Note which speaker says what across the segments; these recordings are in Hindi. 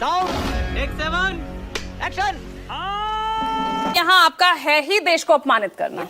Speaker 1: Sound take 7 action.
Speaker 2: यहाँ आपका है ही देश को अपमानित करना।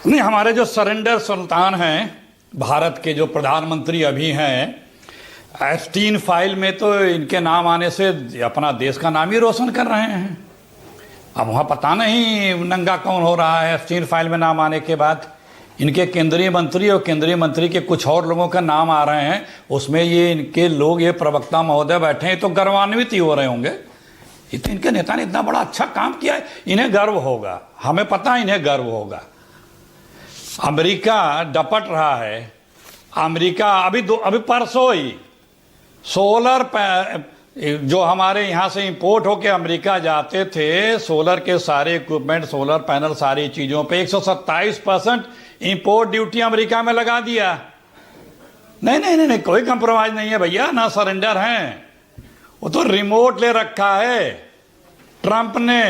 Speaker 3: नहीं, हमारे जो सरेंडर सुल्तान हैं भारत के, जो प्रधानमंत्री अभी हैं, एप्स्टीन फाइल में तो इनके नाम आने से अपना देश का नाम ही रोशन कर रहे हैं। अब वहाँ पता नहीं नंगा कौन हो रहा है एप्स्टीन फाइल में नाम आने के बाद। इनके केंद्रीय मंत्री और केंद्रीय मंत्री के कुछ और लोगों का नाम आ रहे हैं, उसमें ये इनके लोग, ये प्रवक्ता महोदय बैठे हैं, तो गर्वान्वित ही हो रहे होंगे। ये तो इनके नेता ने इतना बड़ा अच्छा काम किया है, इन्हें गर्व होगा, हमें पता है इन्हें गर्व होगा। अमेरिका डपट रहा है। अमेरिका अभी परसों ही सोलर जो हमारे यहाँ से इंपोर्ट होके अमेरिका जाते थे, सोलर के सारे इक्विपमेंट, सोलर पैनल, सारी चीज़ों पे 127% इंपोर्ट ड्यूटी अमेरिका में लगा दिया। नहीं नहीं नहीं नहीं, कोई कंप्रोमाइज नहीं है भैया, ना सरेंडर हैं। वो तो रिमोट ले रखा है ट्रंप ने।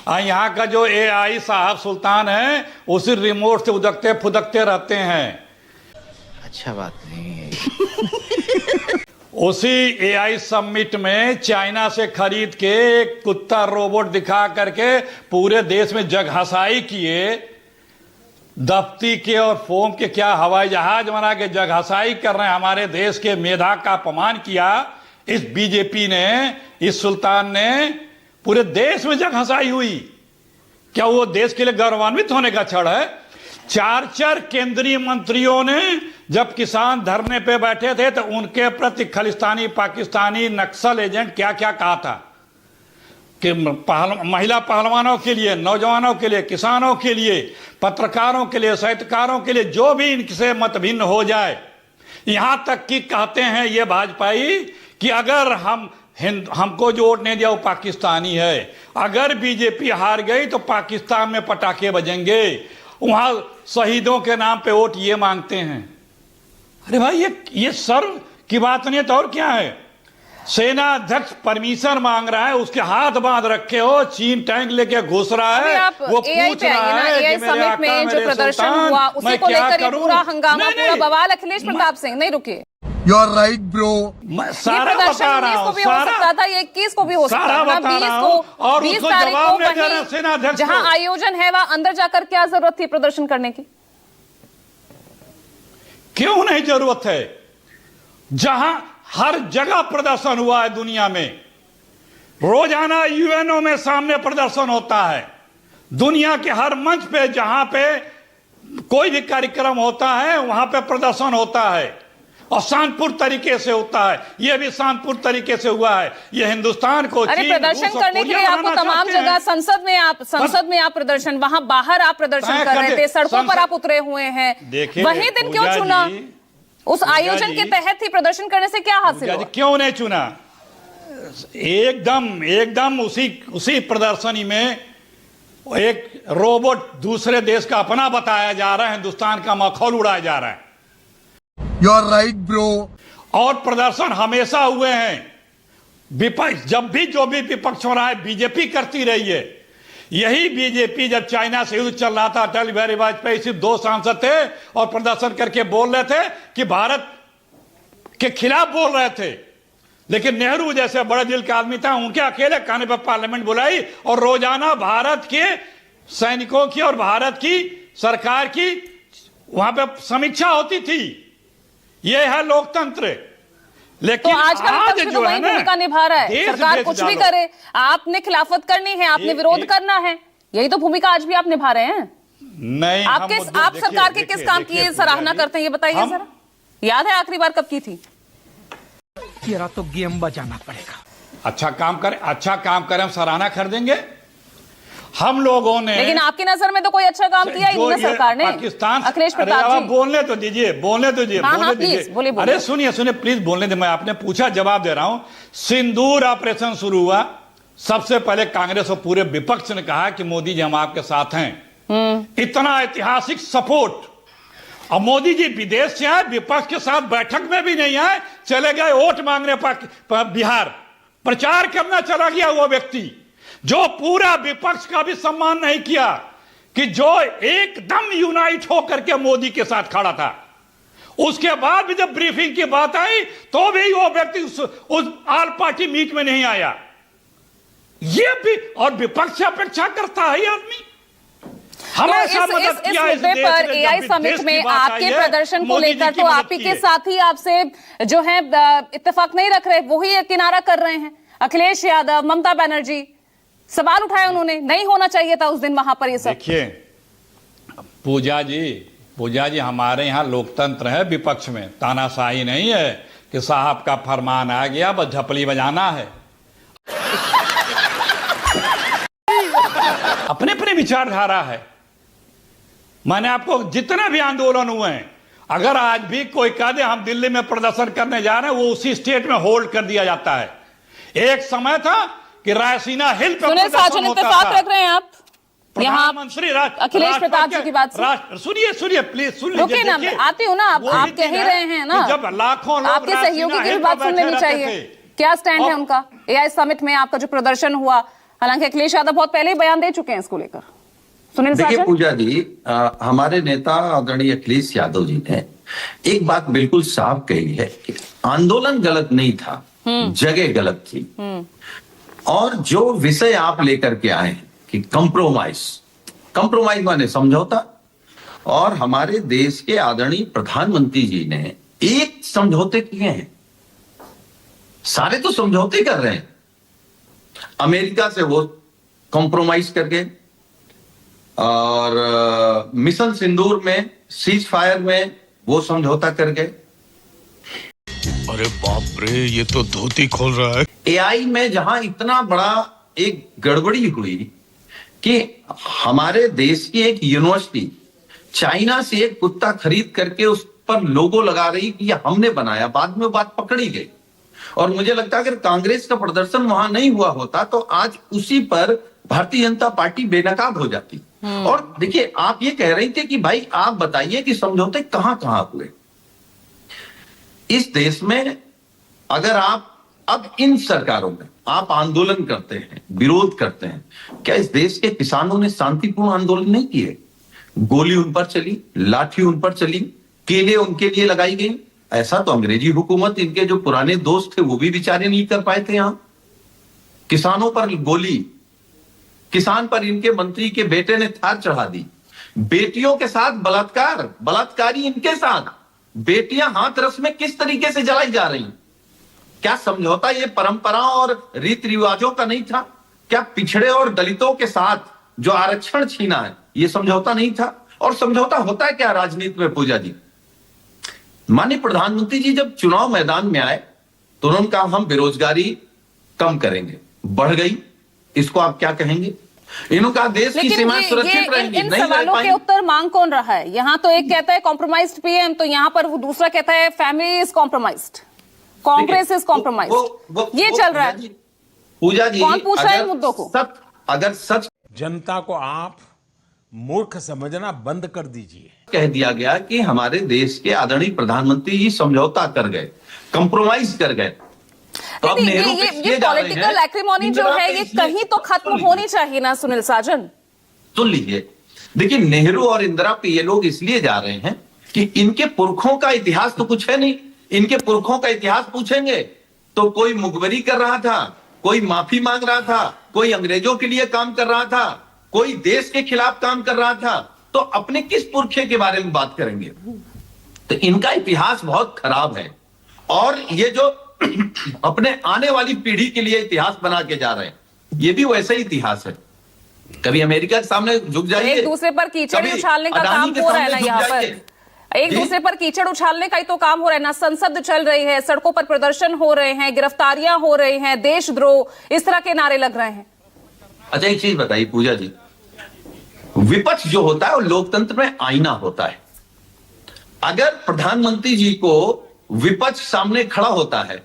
Speaker 3: यहाँ का जो AI साहब सुल्तान है, उसी रिमोट से उदकते फुदकते रहते हैं।
Speaker 1: अच्छा बात नहीं है।
Speaker 3: उसी AI समिट में चाइना से खरीद के एक कुत्ता रोबोट दिखा करके पूरे देश में जगहसाई किए। दफ्ती के और फोम के क्या हवाई जहाज बना के जगहसाई कर रहे हैं। हमारे देश के मेधा का अपमान किया इस बीजेपी ने, इस सुल्तान ने। पूरे देश में जगहसाई हुई। क्या वो देश के लिए गौरवान्वित होने का क्षण है? 4 केंद्रीय मंत्रियों ने जब किसान धरने पे बैठे थे तो उनके प्रति खालिस्तानी, पाकिस्तानी, नक्सल एजेंट क्या क्या कहा था कि महिला पहलवानों के लिए, नौजवानों के लिए, किसानों के लिए, पत्रकारों के लिए, साहित्यकारों के लिए, जो भी इनसे मतभिन्न हो जाए। यहां तक कि कहते हैं ये भाजपाई कि अगर हमको जो वोट नहीं दिया वो पाकिस्तानी है। अगर बीजेपी हार गई तो पाकिस्तान में पटाखे बजेंगे। वहां शहीदों के नाम पे वोट ये मांगते हैं। अरे भाई, ये सर्व की बात नहीं है तो और क्या है? सेना अध्यक्ष परमिशन मांग रहा है, उसके हाथ बांध रखे हो, चीन टैंक लेके घुस रहा है, वो पूछ रहा है कि मेरे आका, मेरे सुल्तान, मैं क्या करूं?
Speaker 2: पूरा हंगामा, पूरा बवाल अखिलेश प्रताप सिंह नहीं रुके।
Speaker 4: You are right bro.
Speaker 3: सारा बता रहा हूँ,
Speaker 2: सारा 21 को भी हो सकता था, 20 को,
Speaker 3: और
Speaker 2: 20
Speaker 3: उसको
Speaker 2: तारीख
Speaker 3: जवाब
Speaker 2: को
Speaker 3: नहीं दे रहा सेना अध्यक्ष।
Speaker 2: जहां आयोजन है वहां अंदर जाकर क्या जरूरत थी प्रदर्शन करने की?
Speaker 3: क्यों नहीं जरूरत है? जहां हर जगह प्रदर्शन हुआ है दुनिया में। रोजाना यूएनओ में सामने प्रदर्शन होता है। दुनिया के हर मंच पे जहां पे कोई भी कार्यक्रम होता है वहां पे प्रदर्शन होता है, और शांतिपूर्ण तरीके से होता है। यह भी शांतिपूर्ण तरीके से हुआ है। यह हिंदुस्तान को
Speaker 2: प्रदर्शन करने के लिए आपको तमाम जगह, संसद में आप प्रदर्शन, वहां बाहर आप प्रदर्शन कर रहे थे, सड़कों पर आप उतरे हुए हैं। वही दिन क्यों चुना? उस आयोजन के तहत ही प्रदर्शन करने से क्या हासिल हुआ?
Speaker 3: क्यों नहीं चुना? एकदम उसी प्रदर्शनी में एक रोबोट दूसरे देश का अपना बताया जा रहा है, हिंदुस्तान का मखौल उड़ाया जा रहा है।
Speaker 4: You are right bro.
Speaker 3: और प्रदर्शन हमेशा हुए हैं। विपक्ष जब भी जो भी विपक्ष हो रहा है, बीजेपी करती रही है। यही बीजेपी जब चाइना से युद्ध चल रहा था, अटल बिहारी वाजपेयी सिर्फ 2 सांसद थे और प्रदर्शन करके बोल रहे थे कि भारत के खिलाफ बोल रहे थे। लेकिन नेहरू जैसे बड़े दिल का आदमी था, उनके अकेले कहने पर पार्लियामेंट बुलाई और रोजाना भारत के सैनिकों की और भारत की सरकार की वहां पे समीक्षा होती थी। यह है लोकतंत्र। लेकिन
Speaker 2: तो आज जो वही भूमिका निभा रहा है। सरकार कुछ भी करे, आपने खिलाफत करनी है, आपने विरोध करना है। यही तो भूमिका आज भी आप निभा रहे हैं।
Speaker 3: नहीं,
Speaker 2: आप सरकार के किस काम की सराहना करते हैं ये बताइए जरा। याद है आखिरी बार कब की थी?
Speaker 5: तेरा तो गेम बजाना पड़ेगा।
Speaker 3: अच्छा काम करें हम सराहना कर देंगे। हम लोगों ने,
Speaker 2: लेकिन आपकी नजर में तो कोई अच्छा काम किया ही नहीं सरकार ने।
Speaker 3: पाकिस्तान,
Speaker 2: अखिलेश प्रताप जी
Speaker 3: बोलने तो दीजिए।
Speaker 2: बोलिए।
Speaker 3: अरे सुनिए प्लीज बोलने दे। मैं आपने पूछा, जवाब दे रहा हूं। सिंदूर ऑपरेशन शुरू हुआ, सबसे पहले कांग्रेस और पूरे विपक्ष ने कहा कि मोदी जी हम आपके साथ हैं। इतना ऐतिहासिक सपोर्ट। और मोदी जी विदेश से आए, विपक्ष के साथ बैठक में भी नहीं आए, चले गए वोट मांगने बिहार। प्रचार करना चला गया वो व्यक्ति जो पूरा विपक्ष का भी सम्मान नहीं किया, कि जो एकदम यूनाइट होकर के मोदी के साथ खड़ा था। उसके बाद भी जब ब्रीफिंग की बात आई तो भी वो व्यक्ति उस ऑल पार्टी मीट में नहीं आया। ये भी और विपक्ष से अपेक्षा करता है ये आदमी। हमेशा मदद किया इस
Speaker 2: मुद्दे
Speaker 3: देश
Speaker 2: पर
Speaker 3: में,
Speaker 2: एआई
Speaker 3: जब
Speaker 2: समिट
Speaker 3: देश की
Speaker 2: में
Speaker 3: बात
Speaker 2: आपके
Speaker 3: आई है,
Speaker 2: प्रदर्शन को
Speaker 3: मोदी जी
Speaker 2: लेकर
Speaker 3: की
Speaker 2: तो
Speaker 3: मदद
Speaker 2: आप ही
Speaker 3: की
Speaker 2: के
Speaker 3: है।
Speaker 2: साथी आपसे जो है इत्तेफाक नहीं रख रहे, वही किनारा कर रहे हैं। अखिलेश यादव, ममता बनर्जी, सवाल उठाए उन्होंने, नहीं होना चाहिए था उस दिन वहां पर ये सब।
Speaker 3: देखिए पूजा जी हमारे यहाँ लोकतंत्र है, विपक्ष में तानाशाही नहीं है कि साहब का फरमान आ गया बस झपली बजाना है। अपने अपने विचारधारा है। मैंने आपको जितने भी आंदोलन हुए हैं, अगर आज भी कोई कह दे हम दिल्ली में प्रदर्शन करने जा रहे हैं, वो उसी स्टेट में होल्ड कर दिया जाता है। एक समय था कि रायसीना हिल पे
Speaker 2: सुनील साजन, इत्तेफाक रख रहे हैं आप यहाँ
Speaker 3: प्रधानमंत्री
Speaker 2: अखिलेश प्रताप जी की बात से?
Speaker 3: सुनिए प्लीज सुन
Speaker 2: रुकिए ना, आती हूँ ना, आप कह ही रहे हैं ना,
Speaker 3: जब लाखों लोग
Speaker 2: आपके सहयोगी की भी बात सुन लेनी चाहिए। क्या स्टैंड है उनका एआई समिट में? आपका जो प्रदर्शन हुआ, हालांकि अखिलेश यादव बहुत पहले ही बयान दे चुके हैं इसको लेकर। सुनील
Speaker 6: देखिए
Speaker 2: साजन,
Speaker 6: पूजा जी, हमारे नेता आदरणीय अखिलेश यादव जी ने एक बात बिल्कुल साफ कही है कि आंदोलन गलत नहीं था, जगह गलत थी। और जो विषय आप लेकर के आए हैं कि कंप्रोमाइज माने समझौता, और हमारे देश के आदरणीय प्रधानमंत्री जी ने एक समझौते किए हैं, सारे तो समझौते कर रहे हैं। अमेरिका से वो कॉम्प्रोमाइज कर गए, और मिशन सिंदूर में सीज फायर में वो समझौता कर गए।
Speaker 7: अरे बाप रे, ये तो धोती खोल रहा है।
Speaker 6: एआई में जहां इतना बड़ा एक गड़बड़ी हुई कि हमारे देश की एक यूनिवर्सिटी चाइना से एक कुत्ता खरीद करके उस पर लोगो लगा रही कि ये हमने बनाया, बाद में बात पकड़ी गई। और मुझे लगता है अगर कांग्रेस का प्रदर्शन वहां नहीं हुआ होता तो आज उसी पर भारतीय जनता पार्टी बेनकाब हो जाती। और देखिए, आप ये कह रही थे कि भाई आप बताइए कि समझौते कहां कहां हुए इस देश में। अगर आप अब इन सरकारों में आप आंदोलन करते हैं, विरोध करते हैं, क्या इस देश के किसानों ने शांतिपूर्ण आंदोलन नहीं किए? गोली उन पर चली, लाठी उन पर चली, केले उनके लिए लगाई गई। ऐसा तो अंग्रेजी हुकूमत, इनके जो पुराने दोस्त थे वो भी बेचारे नहीं कर पाए थे। यहां किसानों पर गोली, किसान पर इनके मंत्री के बेटे ने थार चढ़ा दी, बेटियों के साथ बलात्कार, बलात्कारी इनके साथ, बेटियां हाथ रस में किस तरीके से जलाई जा रही। क्या समझौता ये परंपराओं और रीति रिवाजों का नहीं था? क्या पिछड़े और दलितों के साथ जो आरक्षण छीना है ये समझौता नहीं था? और समझौता होता है क्या राजनीति में पूजा जी? माननीय प्रधानमंत्री जी जब चुनाव मैदान में आए तो उन्होंने कहा हम बेरोजगारी कम करेंगे, बढ़ गई। इसको आप क्या कहेंगे? इन्होंने कहा देश की सीमाएं सुरक्षित रहेंगी।
Speaker 2: इन सवालों के उत्तर मांग कौन रहा है? यहाँ तो एक कहता है कॉम्प्रोमाइज्ड पीएम, तो यहाँ पर वो दूसरा कहता है family is compromised, Congress is compromised. ये चल रहा है
Speaker 6: पूजा जी।
Speaker 2: कौन पूछ रहा है इन मुद्दों को?
Speaker 6: अगर सच
Speaker 7: जनता को आप मूर्ख समझना बंद कर दीजिए।
Speaker 6: कह दिया गया कि हमारे देश के आदरणीय प्रधानमंत्री जी समझौता कर गए, कंप्रोमाइज कर गए, तो अब नेहरू
Speaker 2: ये पॉलिटिकल एक्रिमोनी जो है ये कहीं तो खत्म होनी चाहिए ना सुनील साजन?
Speaker 6: सुन लीजिए, देखिए नेहरू और इंदिरा पे ये लोग इसलिए जा रहे हैं कि इनके पुरखों का इतिहास तो कुछ है नहीं। इनके पुरखों का इतिहास पूछेंगे तो कोई मुखबरी कर रहा था, कोई माफी मांग रहा था, कोई अंग्रेजों के लिए काम कर रहा था, कोई देश के खिलाफ काम कर रहा था, तो अपने किस पुरखे के बारे में बात करेंगे? तो इनका इतिहास बहुत खराब है। और ये जो अपने आने वाली पीढ़ी के लिए इतिहास बना के जा रहे हैं, ये भी वैसा ही इतिहास है। कभी अमेरिका के सामने झुक जाइए,
Speaker 2: एक दूसरे पर कीचड़ उछालने का काम हो रहा है ना, यहाँ पर एक दूसरे पर कीचड़ उछालने का ही तो काम हो रहा है ना। संसद चल रही है, सड़कों पर प्रदर्शन हो रहे हैं, गिरफ्तारियां हो रही हैं, देशद्रोह, इस तरह के नारे लग रहे हैं।
Speaker 6: अच्छा एक चीज बताइए पूजा जी, विपक्ष जो होता है वो लोकतंत्र में आईना होता है। अगर प्रधानमंत्री जी को विपक्ष सामने खड़ा होता है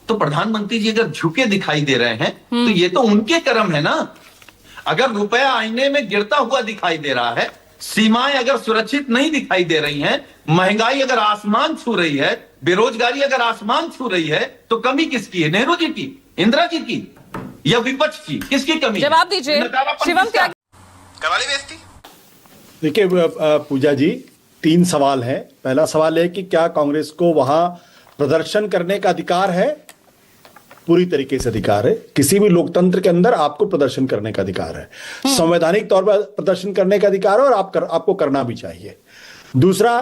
Speaker 6: तो प्रधानमंत्री जी अगर झुके दिखाई दे रहे हैं तो ये तो उनके कर्म है ना। अगर रुपया आईने में गिरता हुआ दिखाई दे रहा है, सीमाएं अगर सुरक्षित नहीं दिखाई दे रही हैं, महंगाई अगर आसमान छू रही है, बेरोजगारी अगर आसमान छू रही है, तो कमी किसकी है? नेहरू जी की, इंदिरा जी की, या विपक्ष की? किसकी कमी?
Speaker 2: जवाब दीजिए शिवम। क्या
Speaker 8: करवा ली बेइज्जती?
Speaker 9: देखिए पूजा जी,
Speaker 8: 3 सवाल हैं। पहला सवाल है कि क्या कांग्रेस को वहां प्रदर्शन करने का अधिकार है? पूरी तरीके से अधिकार है। किसी भी लोकतंत्र के अंदर आपको प्रदर्शन करने का अधिकार है, संवैधानिक तौर पर प्रदर्शन करने का अधिकार है और आपको करना भी चाहिए। दूसरा,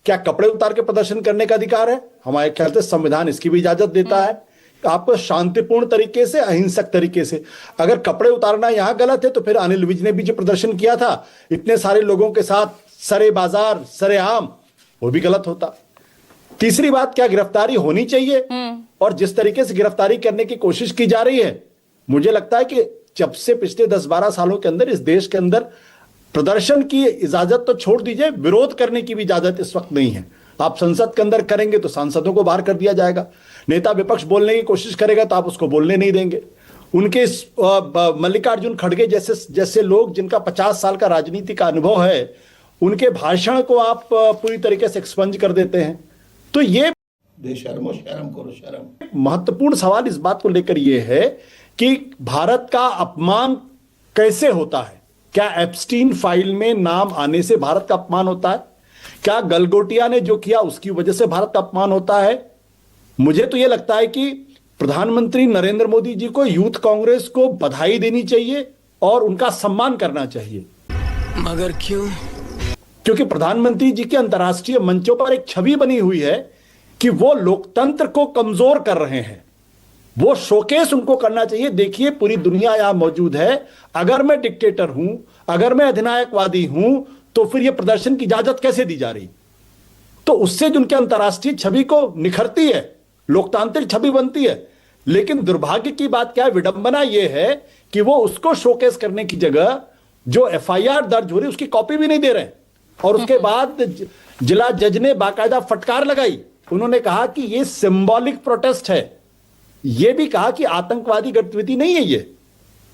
Speaker 8: क्या कपड़े उतार के प्रदर्शन करने का अधिकार है? हमारे ख्याल से संविधान इसकी भी इजाजत देता है। आपको शांतिपूर्ण तरीके से, अहिंसक तरीके से। अगर कपड़े उतारना यहां गलत है तो फिर अनिल विज ने भी जो प्रदर्शन किया था इतने सारे लोगों के साथ सरे बाजार सरेआम, वो भी गलत होता। तीसरी बात, क्या गिरफ्तारी होनी चाहिए? और जिस तरीके से गिरफ्तारी करने की कोशिश की जा रही है, मुझे लगता है कि जब से पिछले 10-12 सालों के अंदर इस देश के अंदर प्रदर्शन की इजाजत तो छोड़ दीजिए, विरोध करने की भी इजाजत इस वक्त नहीं है। आप संसद के अंदर करेंगे तो सांसदों को बाहर कर दिया जाएगा। नेता विपक्ष बोलने की कोशिश करेगा तो आप उसको बोलने नहीं देंगे। उनके मल्लिकार्जुन खड़गे जैसे लोग जिनका 50 साल का राजनीति का अनुभव है, उनके भाषण को आप पूरी तरीके से एक्सपंज कर देते हैं। तो ये
Speaker 9: बेशर्मो शर्म करो शर्म।
Speaker 8: महत्वपूर्ण सवाल इस बात को लेकर यह है कि भारत का अपमान कैसे होता है? क्या एप्स्टीन फाइल में नाम आने से भारत का अपमान होता है? क्या गलगोटिया ने जो किया उसकी वजह से भारत का अपमान होता है? मुझे तो यह लगता है कि प्रधानमंत्री नरेंद्र मोदी जी को यूथ कांग्रेस को बधाई देनी चाहिए और उनका सम्मान करना चाहिए।
Speaker 7: मगर क्यों?
Speaker 8: क्योंकि प्रधानमंत्री जी के अंतर्राष्ट्रीय मंचों पर एक छवि बनी हुई है कि वो लोकतंत्र को कमजोर कर रहे हैं। वो शोकेस उनको करना चाहिए। देखिए, पूरी दुनिया यहां मौजूद है। अगर मैं डिक्टेटर हूं, अगर मैं अधिनायकवादी हूं, तो फिर यह प्रदर्शन की इजाजत कैसे दी जा रही? तो उससे जो उनके अंतर्राष्ट्रीय छवि को निखरती है, लोकतांत्रिक छवि बनती है। लेकिन दुर्भाग्य की बात क्या है, विडंबना यह है कि वो उसको शोकेस करने की जगह जो एफआईआर दर्ज हो रही है उसकी कॉपी भी नहीं दे रहे हैं। और उसके बाद जिला जज ने बाकायदा फटकार लगाई। उन्होंने कहा कि यह सिंबॉलिक प्रोटेस्ट है, यह भी कहा कि आतंकवादी गतिविधि नहीं है ये।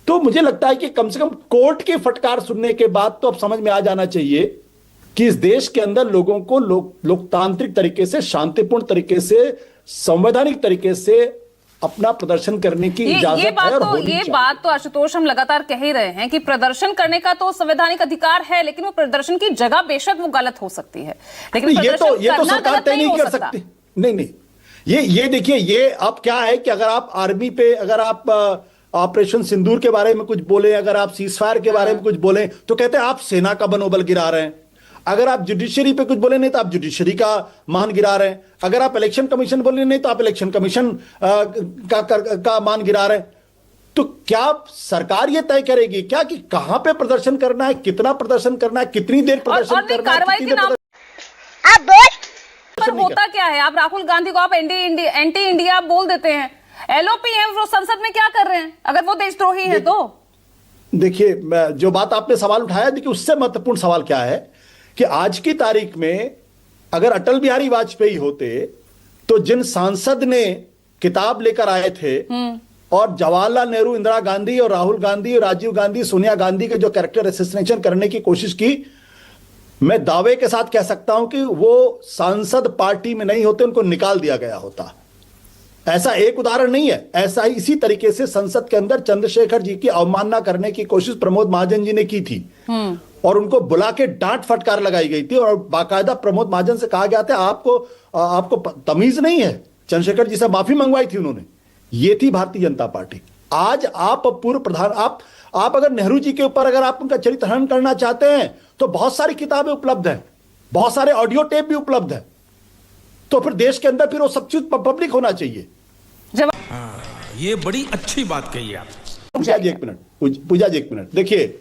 Speaker 8: तो मुझे लगता है कि कम से कम कोर्ट की फटकार सुनने के बाद तो अब समझ में आ जाना चाहिए कि इस देश के अंदर लोगों को लोकतांत्रिक तरीके से, शांतिपूर्ण तरीके से, संवैधानिक तरीके से अपना प्रदर्शन करने की इजाजत है और होनी चाहिए।
Speaker 2: ये बात तो आशुतोष हम लगातार कह ही रहे हैं कि प्रदर्शन करने का तो संवैधानिक अधिकार है, लेकिन वो प्रदर्शन की जगह बेशक वो गलत हो सकती है, लेकिन
Speaker 8: ये तो सरकार तय नहीं कर सकती। नहीं, ये देखिए, ये अब क्या है कि अगर आप आर्मी पे, अगर आप ऑपरेशन सिंदूर के बारे में कुछ बोले, अगर आप सीजफायर के बारे में कुछ बोले तो कहते हैं आप सेना का मनोबल गिरा रहे हैं। अगर आप जुडिशरी पे कुछ बोले नहीं तो आप जुडिशरी का मान गिरा रहे हैं। अगर आप इलेक्शन कमीशन बोले नहीं तो आप इलेक्शन कमीशन का मान गिरा रहे हैं। तो क्या सरकार ये तय करेगी क्या कि कहां पे प्रदर्शन करना है, कितना प्रदर्शन करना है, कितनी देर प्रदर्शन करना है?
Speaker 2: कार्रवाई के नाम पर होता क्या है? आप राहुल गांधी को आप एंटी इंडिया बोल देते हैं, एलओपीएम वो संसद में क्या कर रहे हैं अगर वो देशद्रोही है तो?
Speaker 8: देखिए, जो बात आपने सवाल उठाया, देखिए उससे महत्वपूर्ण सवाल क्या है कि आज की तारीख में अगर अटल बिहारी वाजपेयी होते तो जिन सांसद ने किताब लेकर आए थे और जवाहरलाल नेहरू, इंदिरा गांधी और राहुल गांधी और राजीव गांधी, सोनिया गांधी के जो कैरेक्टर असैसिनेशन करने की कोशिश की, मैं दावे के साथ कह सकता हूं कि वो सांसद पार्टी में नहीं होते, उनको निकाल दिया गया होता। ऐसा एक उदाहरण नहीं है, ऐसा ही इसी तरीके से संसद के अंदर चंद्रशेखर जी की अवमानना करने की कोशिश प्रमोद महाजन जी ने की थी और उनको बुला के डांट फटकार लगाई गई थी और बाकायदा प्रमोद महाजन से कहा गया था आपको तमीज नहीं है। चंद्रशेखर जी से माफी मंगवाई थी उन्होंने। ये थी भारतीय जनता पार्टी। आज आप पूर्व प्रधान, आप अगर नेहरू जी के ऊपर अगर आप उनका चरित्र हनन करना चाहते हैं तो बहुत सारी किताबें उपलब्ध हैं, बहुत सारे ऑडियो टेप भी उपलब्ध है। तो फिर देश के अंदर फिर वो सब चीज पब्लिक होना चाहिए।
Speaker 5: ये बड़ी अच्छी बात कही आप।
Speaker 8: पूजा जी एक मिनट, देखिए,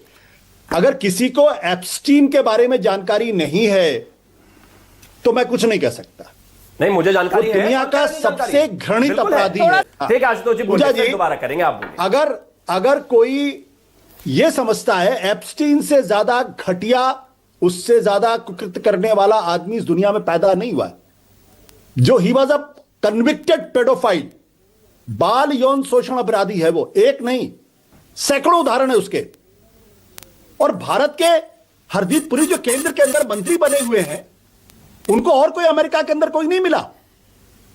Speaker 8: अगर किसी को एप्स्टीन के बारे में जानकारी नहीं है तो मैं कुछ नहीं कह सकता।
Speaker 10: नहीं, मुझे जानकारी है।
Speaker 8: दुनिया का सबसे घृणित अपराधी है।
Speaker 10: ठीक है आशुतोष जी, पूजा जी दोबारा करेंगे, आप बोलिए।
Speaker 8: अगर कोई यह समझता है एप्स्टीन से ज्यादा घटिया, उससे ज्यादा कुकृत्य करने वाला आदमी इस दुनिया में पैदा नहीं हुआ है, जो he was a convicted paedophile, बाल यौन शोषण अपराधी है वो, एक नहीं सैकड़ों उदाहरण है उसके। और भारत के हरदीप पुरी जो केंद्र के अंदर मंत्री बने हुए हैं, उनको और कोई अमेरिका के अंदर कोई नहीं मिला।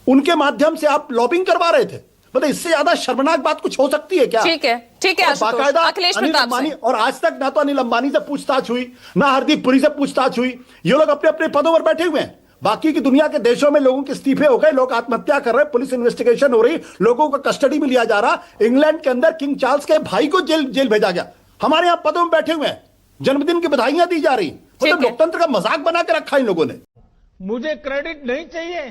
Speaker 8: उनके माध्यम से आप लॉबिंग करवा रहे थे। मतलब इससे ज्यादा शर्मनाक बात कुछ हो सकती है क्या?
Speaker 2: ठीक है
Speaker 8: और
Speaker 2: आशुतोष,
Speaker 8: बाकायदा
Speaker 2: अखिलेश
Speaker 8: अनिल
Speaker 2: प्रताप
Speaker 8: अंबानी,
Speaker 2: सिंह।
Speaker 8: और आज तक ना तो अनिल अंबानी से पूछताछ हुई, ना हरदीप पुरी से पूछताछ हुई। ये लोग अपने अपने पदों पर बैठे हुए हैं। बाकी की दुनिया के देशों में लोगों के इस्तीफे हो गए, लोग आत्महत्या कर रहे, पुलिस इन्वेस्टिगेशन हो रही, लोगों को कस्टडी में लिया जा रहा। इंग्लैंड के अंदर किंग चार्ल्स के भाई को जेल भेजा गया। हमारे यहां पदों में बैठे हुए हैं, जन्मदिन की बधाइयां दी जा रही। मतलब लोकतंत्र का मजाक बना के रखा इन लोगों ने।
Speaker 5: मुझे क्रेडिट नहीं चाहिए,